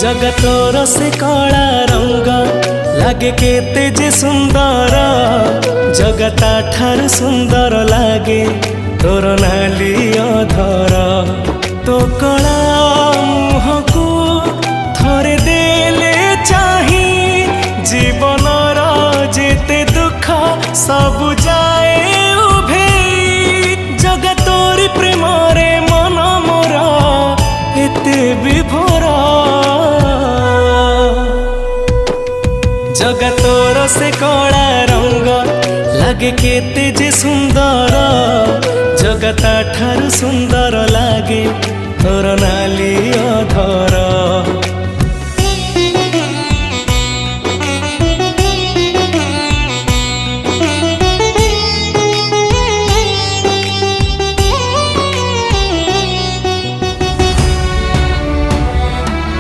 जगतोर से कला रंग लागे केते जे सुंदर जगता ठार सुंदर लागे तोर नाली अधर तो कला मुह को थरे देले चाही जीवनर जेते दुख सब जाए उभे जगतोर प्रेम रे मन मोर एते विभोर जगतोर से कला रंग लागे केते जे सुंदर जगता ठार सुंदर लागे तोर नाली अधर।